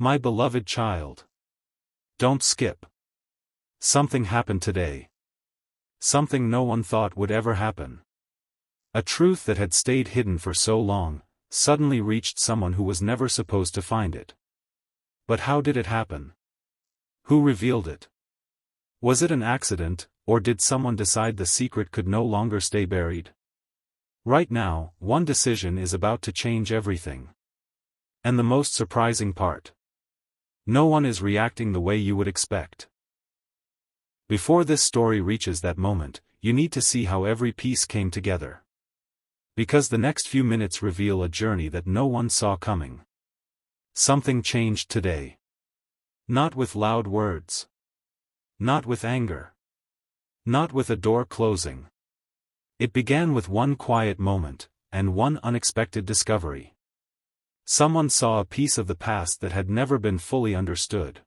My beloved child. Don't skip. Something happened today. Something no one thought would ever happen. A truth that had stayed hidden for so long, suddenly reached someone who was never supposed to find it. But how did it happen? Who revealed it? Was it an accident, or did someone decide the secret could no longer stay buried? Right now, one decision is about to change everything. And the most surprising part. No one is reacting the way you would expect. Before this story reaches that moment, you need to see how every piece came together. Because the next few minutes reveal a journey that no one saw coming. Something changed today. Not with loud words. Not with anger. Not with a door closing. It began with one quiet moment, and one unexpected discovery. Someone saw a piece of the past that had never been fully understood.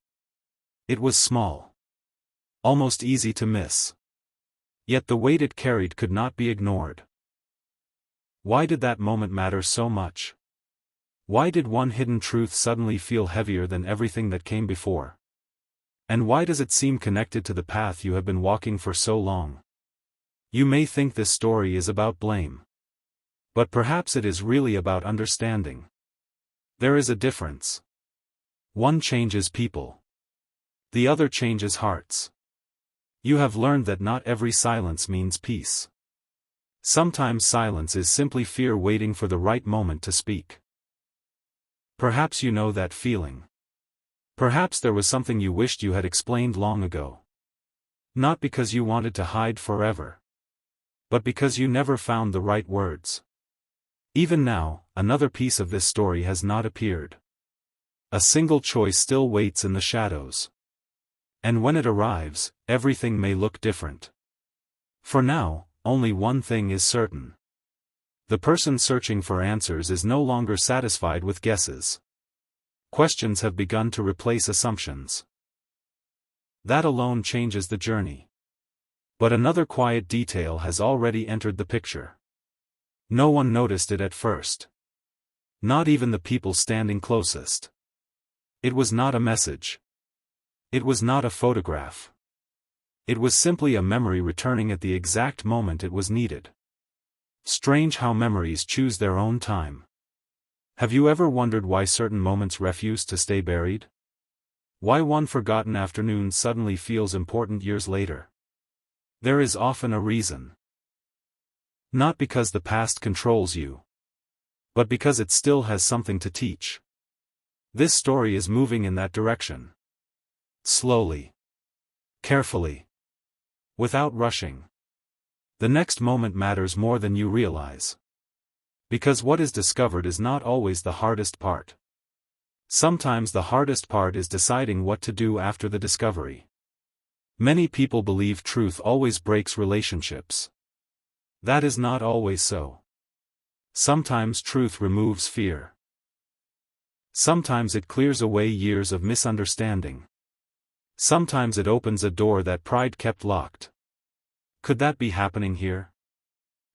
It was small. Almost easy to miss. Yet the weight it carried could not be ignored. Why did that moment matter so much? Why did one hidden truth suddenly feel heavier than everything that came before? And why does it seem connected to the path you have been walking for so long? You may think this story is about blame. But perhaps it is really about understanding. There is a difference. One changes people. The other changes hearts. You have learned that not every silence means peace. Sometimes silence is simply fear waiting for the right moment to speak. Perhaps you know that feeling. Perhaps there was something you wished you had explained long ago. Not because you wanted to hide forever. But because you never found the right words. Even now, another piece of this story has not appeared. A single choice still waits in the shadows. And when it arrives, everything may look different. For now, only one thing is certain. The person searching for answers is no longer satisfied with guesses. Questions have begun to replace assumptions. That alone changes the journey. But another quiet detail has already entered the picture. No one noticed it at first. Not even the people standing closest. It was not a message. It was not a photograph. It was simply a memory returning at the exact moment it was needed. Strange how memories choose their own time. Have you ever wondered why certain moments refuse to stay buried? Why one forgotten afternoon suddenly feels important years later? There is often a reason. Not because the past controls you. But because it still has something to teach. This story is moving in that direction. Slowly. Carefully. Without rushing. The next moment matters more than you realize. Because what is discovered is not always the hardest part. Sometimes the hardest part is deciding what to do after the discovery. Many people believe truth always breaks relationships. That is not always so. Sometimes truth removes fear. Sometimes it clears away years of misunderstanding. Sometimes it opens a door that pride kept locked. Could that be happening here?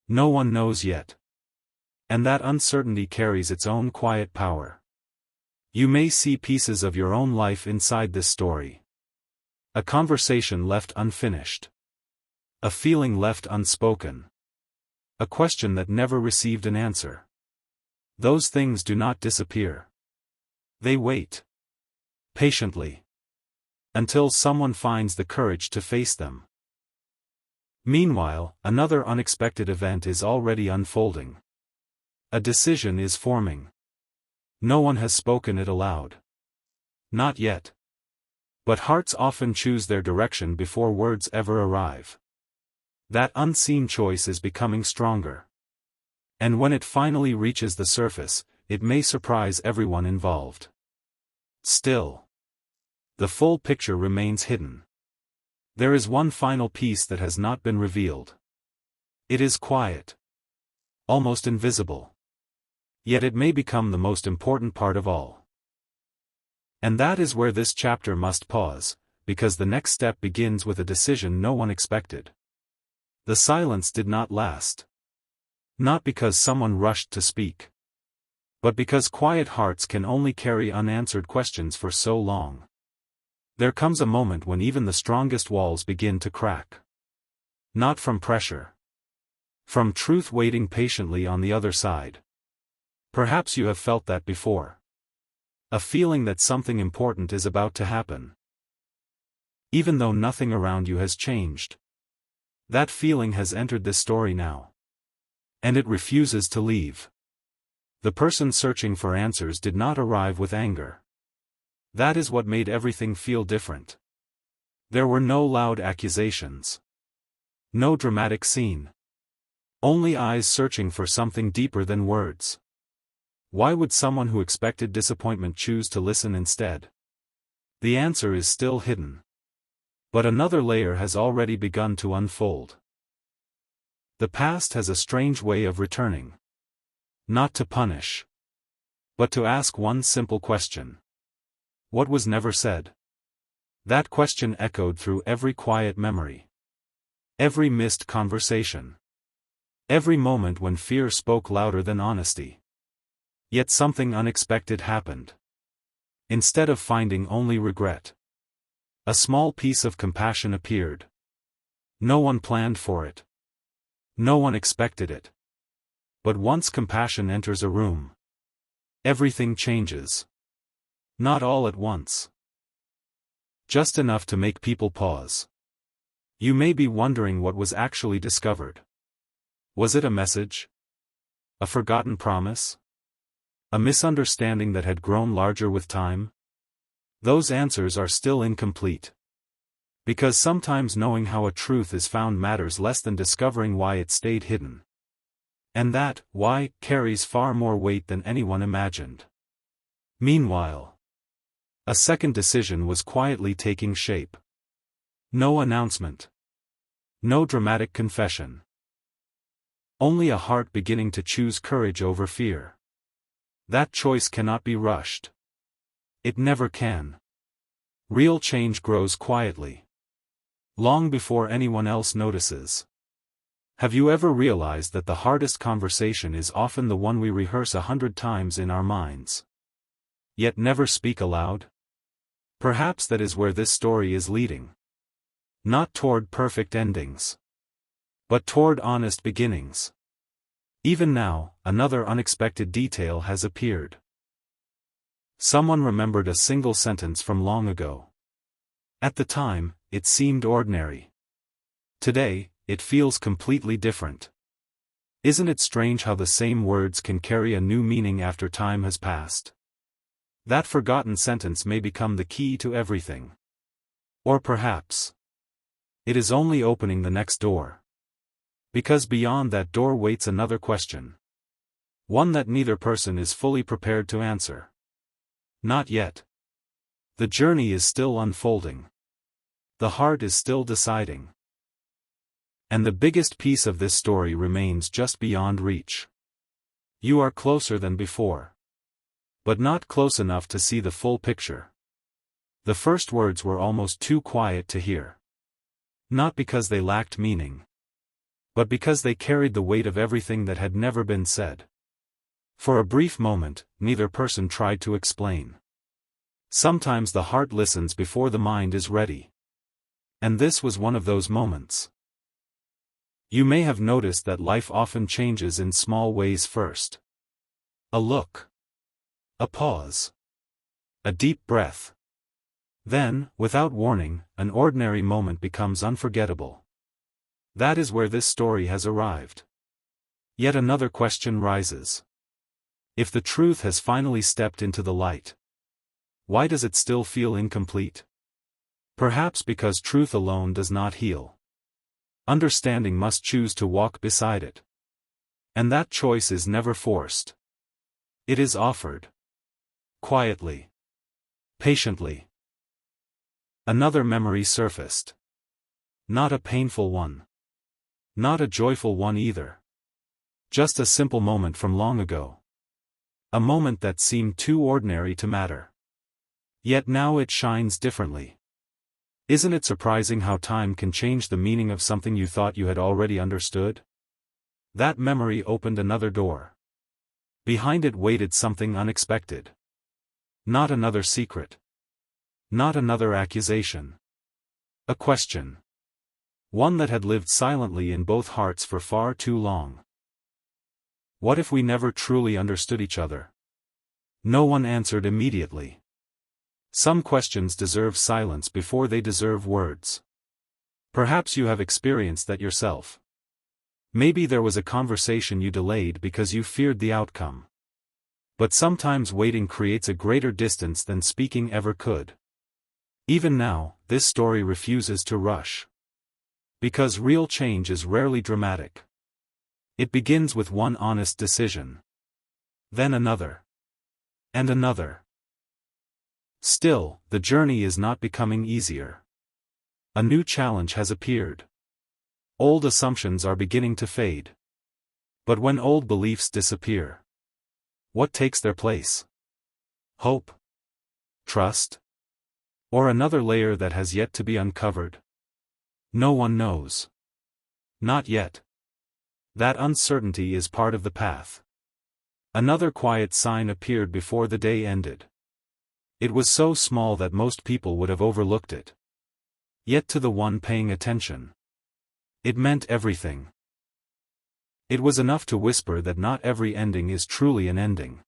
No one knows yet. And that uncertainty carries its own quiet power. You may see pieces of your own life inside this story. A conversation left unfinished. A feeling left unspoken. A question that never received an answer. Those things do not disappear. They wait. Patiently. Until someone finds the courage to face them. Meanwhile, another unexpected event is already unfolding. A decision is forming. No one has spoken it aloud. Not yet. But hearts often choose their direction before words ever arrive. That unseen choice is becoming stronger. And when it finally reaches the surface, it may surprise everyone involved. Still. The full picture remains hidden. There is one final piece that has not been revealed. It is quiet. Almost invisible. Yet it may become the most important part of all. And that is where this chapter must pause, because the next step begins with a decision no one expected. The silence did not last. Not because someone rushed to speak. but because quiet hearts can only carry unanswered questions for so long. There comes a moment when even the strongest walls begin to crack. Not from pressure. From truth waiting patiently on the other side. Perhaps you have felt that before. A feeling that something important is about to happen. Even though nothing around you has changed. That feeling has entered this story now. And it refuses to leave. The person searching for answers did not arrive with anger. That is what made everything feel different. There were no loud accusations. No dramatic scene. Only eyes searching for something deeper than words. Why would someone who expected disappointment choose to listen instead? The answer is still hidden. But another layer has already begun to unfold. The past has a strange way of returning. Not to punish. But to ask one simple question. What was never said? That question echoed through every quiet memory. Every missed conversation. Every moment when fear spoke louder than honesty. Yet something unexpected happened. Instead of finding only regret, a small piece of compassion appeared. No one planned for it. No one expected it. But once compassion enters a room, everything changes. Not all at once. Just enough to make people pause. You may be wondering what was actually discovered. Was it a message? A forgotten promise? A misunderstanding that had grown larger with time? Those answers are still incomplete. Because sometimes knowing how a truth is found matters less than discovering why it stayed hidden. And that, why, carries far more weight than anyone imagined. Meanwhile, a second decision was quietly taking shape. No announcement. No dramatic confession. Only a heart beginning to choose courage over fear. That choice cannot be rushed. It never can. Real change grows quietly. Long before anyone else notices. Have you ever realized that the hardest conversation is often the one we rehearse 100 times in our minds? Yet never speak aloud? Perhaps that is where this story is leading. Not toward perfect endings. But toward honest beginnings. Even now, another unexpected detail has appeared. Someone remembered a single sentence from long ago. At the time, it seemed ordinary. Today, it feels completely different. Isn't it strange how the same words can carry a new meaning after time has passed? That forgotten sentence may become the key to everything. Or perhaps, it is only opening the next door. Because beyond that door waits another question. One that neither person is fully prepared to answer. Not yet. The journey is still unfolding. The heart is still deciding. And the biggest piece of this story remains just beyond reach. You are closer than before. But not close enough to see the full picture. The first words were almost too quiet to hear. Not because they lacked meaning. But because they carried the weight of everything that had never been said. For a brief moment, neither person tried to explain. Sometimes the heart listens before the mind is ready. And this was one of those moments. You may have noticed that life often changes in small ways first. A look. A pause. A deep breath. Then, without warning, an ordinary moment becomes unforgettable. That is where this story has arrived. Yet another question rises. If the truth has finally stepped into the light, why does it still feel incomplete? Perhaps because truth alone does not heal. Understanding must choose to walk beside it. And that choice is never forced. It is offered. Quietly. Patiently. Another memory surfaced. Not a painful one. Not a joyful one either. Just a simple moment from long ago. A moment that seemed too ordinary to matter. Yet now it shines differently. Isn't it surprising how time can change the meaning of something you thought you had already understood? That memory opened another door. Behind it waited something unexpected. Not another secret. Not another accusation. A question. One that had lived silently in both hearts for far too long. What if we never truly understood each other? No one answered immediately. Some questions deserve silence before they deserve words. Perhaps you have experienced that yourself. Maybe there was a conversation you delayed because you feared the outcome. But sometimes waiting creates a greater distance than speaking ever could. Even now, this story refuses to rush. Because real change is rarely dramatic. It begins with one honest decision. Then another. And another. Still, the journey is not becoming easier. A new challenge has appeared. Old assumptions are beginning to fade. But when old beliefs disappear, what takes their place? Hope? Trust? Or another layer that has yet to be uncovered? No one knows. Not yet. That uncertainty is part of the path. Another quiet sign appeared before the day ended. It was so small that most people would have overlooked it. Yet to the one paying attention, it meant everything. It was enough to whisper that not every ending is truly an ending.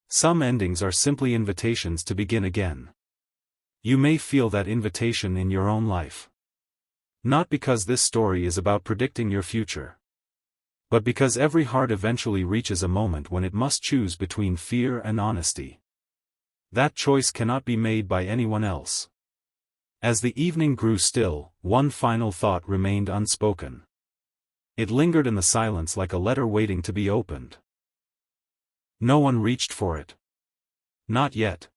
Some endings are simply invitations to begin again. You may feel that invitation in your own life. Not because this story is about predicting your future, but because every heart eventually reaches a moment when it must choose between fear and honesty. That choice cannot be made by anyone else. As the evening grew still, one final thought remained unspoken. It lingered in the silence like a letter waiting to be opened. No one reached for it. Not yet.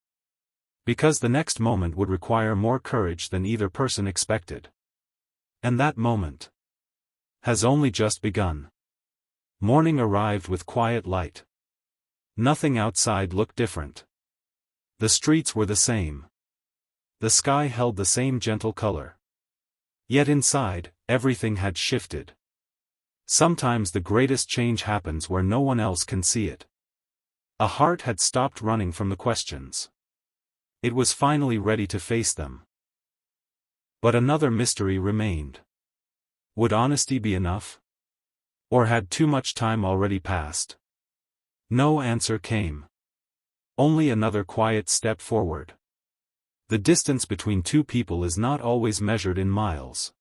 Because the next moment would require more courage than either person expected. And that moment has only just begun. Morning arrived with quiet light. Nothing outside looked different. The streets were the same. The sky held the same gentle color. Yet inside, everything had shifted. Sometimes the greatest change happens where no one else can see it. A heart had stopped running from the questions. It was finally ready to face them. But another mystery remained. Would honesty be enough? Or had too much time already passed? No answer came. Only another quiet step forward. The distance between two people is not always measured in miles.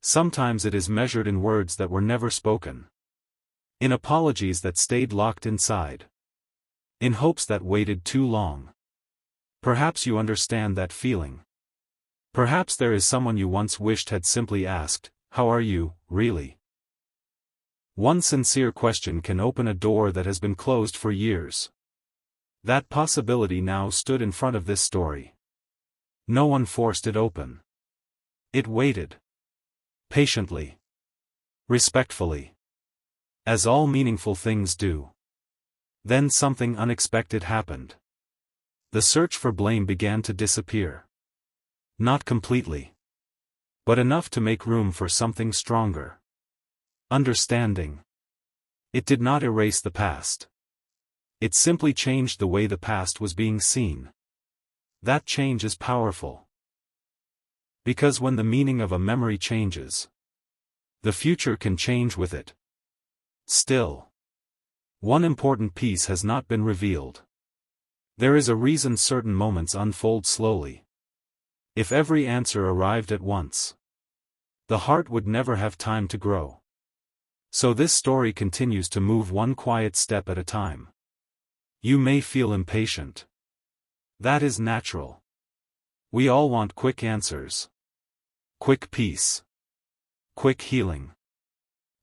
Sometimes it is measured in words that were never spoken. In apologies that stayed locked inside. In hopes that waited too long. Perhaps you understand that feeling. Perhaps there is someone you once wished had simply asked, "How are you, really?" One sincere question can open a door that has been closed for years. That possibility now stood in front of this story. No one forced it open. It waited. Patiently. Respectfully. As all meaningful things do. Then something unexpected happened. The search for blame began to disappear. Not completely. But enough to make room for something stronger. Understanding. It did not erase the past. It simply changed the way the past was being seen. That change is powerful. Because when the meaning of a memory changes, the future can change with it. Still, one important piece has not been revealed. There is a reason certain moments unfold slowly. If every answer arrived at once, the heart would never have time to grow. So this story continues to move one quiet step at a time. You may feel impatient. That is natural. We all want quick answers. Quick peace. Quick healing.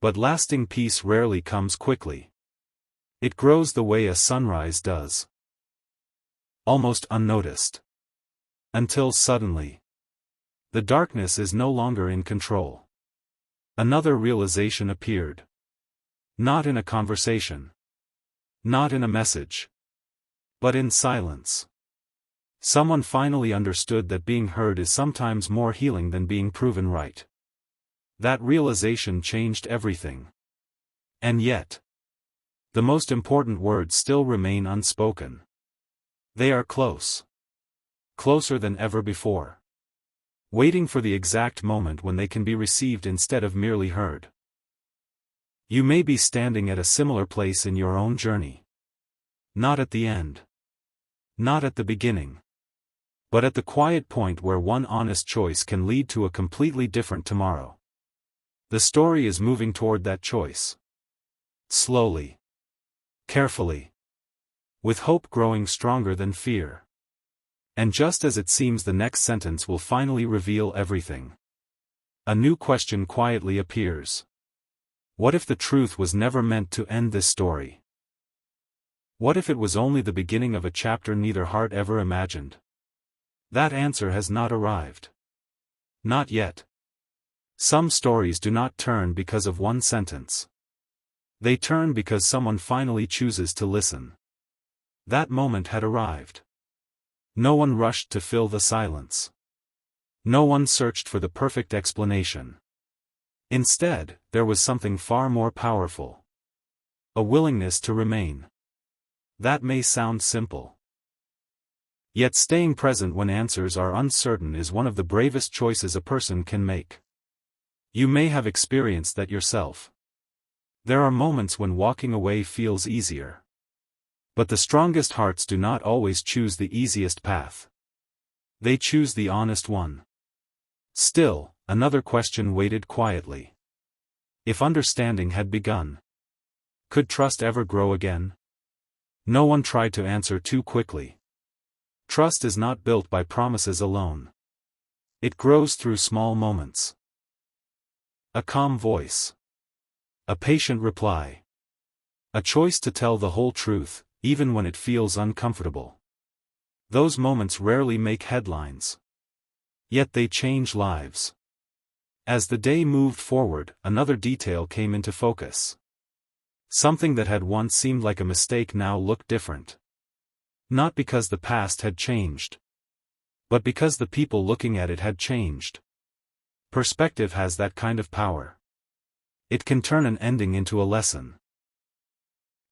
But lasting peace rarely comes quickly. It grows the way a sunrise does. Almost unnoticed. Until suddenly, the darkness is no longer in control. Another realization appeared. Not in a conversation. Not in a message. But in silence. Someone finally understood that being heard is sometimes more healing than being proven right. That realization changed everything. And yet, The most important words still remain unspoken. They are close. Closer than ever before. Waiting for the exact moment when they can be received instead of merely heard. You may be standing at a similar place in your own journey. Not at the end. Not at the beginning. But at the quiet point where one honest choice can lead to a completely different tomorrow. The story is moving toward that choice. Slowly. Carefully. With hope growing stronger than fear. And just as it seems the next sentence will finally reveal everything, a new question quietly appears. What if the truth was never meant to end this story? What if it was only the beginning of a chapter neither heart ever imagined? That answer has not arrived. Not yet. Some stories do not turn because of one sentence. They turn because someone finally chooses to listen. That moment had arrived. No one rushed to fill the silence. No one searched for the perfect explanation. Instead, there was something far more powerful. A willingness to remain. That may sound simple. Yet staying present when answers are uncertain is one of the bravest choices a person can make. You may have experienced that yourself. There are moments when walking away feels easier. But the strongest hearts do not always choose the easiest path. They choose the honest one. Still, another question waited quietly. If understanding had begun, could trust ever grow again? No one tried to answer too quickly. Trust is not built by promises alone. It grows through small moments. A calm voice. A patient reply. A choice to tell the whole truth, even when it feels uncomfortable. Those moments rarely make headlines. Yet they change lives. As the day moved forward, another detail came into focus. Something that had once seemed like a mistake now looked different. Not because the past had changed, but because the people looking at it had changed. Perspective has that kind of power. It can turn an ending into a lesson.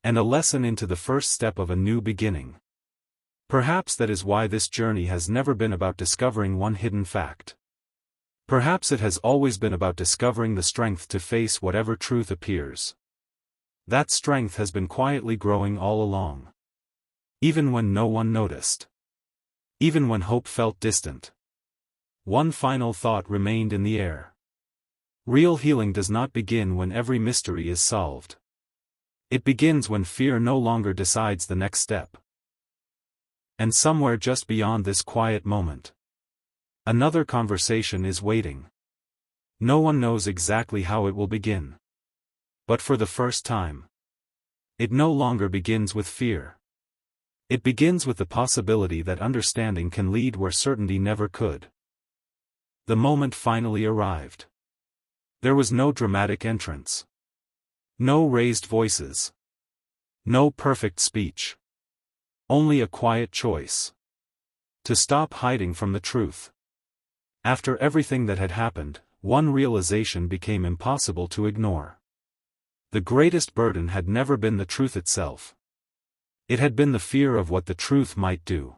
And a lesson into the first step of a new beginning. Perhaps that is why this journey has never been about discovering one hidden fact. Perhaps it has always been about discovering the strength to face whatever truth appears. That strength has been quietly growing all along. Even when no one noticed. Even when hope felt distant. One final thought remained in the air. Real healing does not begin when every mystery is solved. It begins when fear no longer decides the next step. And somewhere just beyond this quiet moment, another conversation is waiting. No one knows exactly how it will begin. But for the first time, it no longer begins with fear. It begins with the possibility that understanding can lead where certainty never could. The moment finally arrived. There was no dramatic entrance. No raised voices. No perfect speech. Only a quiet choice. To stop hiding from the truth. After everything that had happened, one realization became impossible to ignore. The greatest burden had never been the truth itself. It had been the fear of what the truth might do.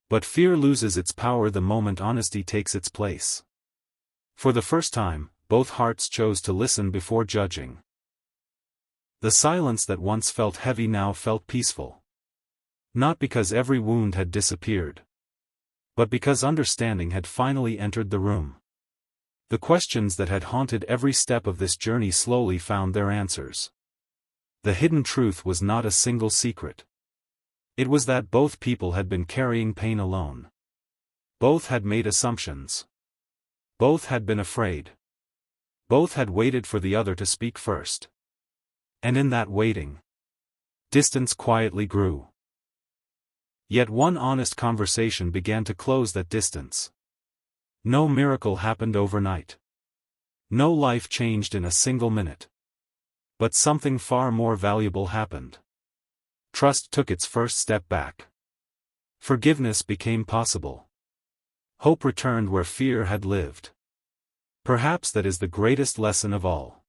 But fear loses its power the moment honesty takes its place. For the first time, both hearts chose to listen before judging. The silence that once felt heavy now felt peaceful. Not because every wound had disappeared, but because understanding had finally entered the room. The questions that had haunted every step of this journey slowly found their answers. The hidden truth was not a single secret. It was that both people had been carrying pain alone. Both had made assumptions. Both had been afraid. Both had waited for the other to speak first. And in that waiting, distance quietly grew. Yet one honest conversation began to close that distance. No miracle happened overnight. No life changed in a single minute. But something far more valuable happened. Trust took its first step back. Forgiveness became possible. Hope returned where fear had lived. Perhaps that is the greatest lesson of all.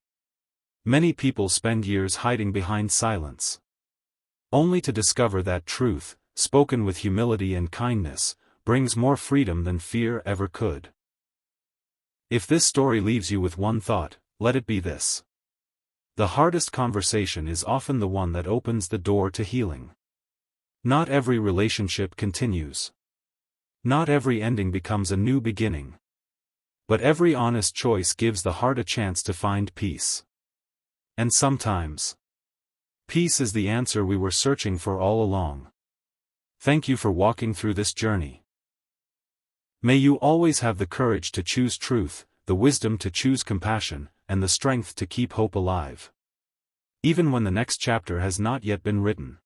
Many people spend years hiding behind silence, only to discover that truth, spoken with humility and kindness, brings more freedom than fear ever could. If this story leaves you with one thought, let it be this: the hardest conversation is often the one that opens the door to healing. Not every relationship continues. Not every ending becomes a new beginning. But every honest choice gives the heart a chance to find peace. And sometimes, peace is the answer we were searching for all along. Thank you for walking through this journey. May you always have the courage to choose truth, the wisdom to choose compassion, and the strength to keep hope alive, even when the next chapter has not yet been written.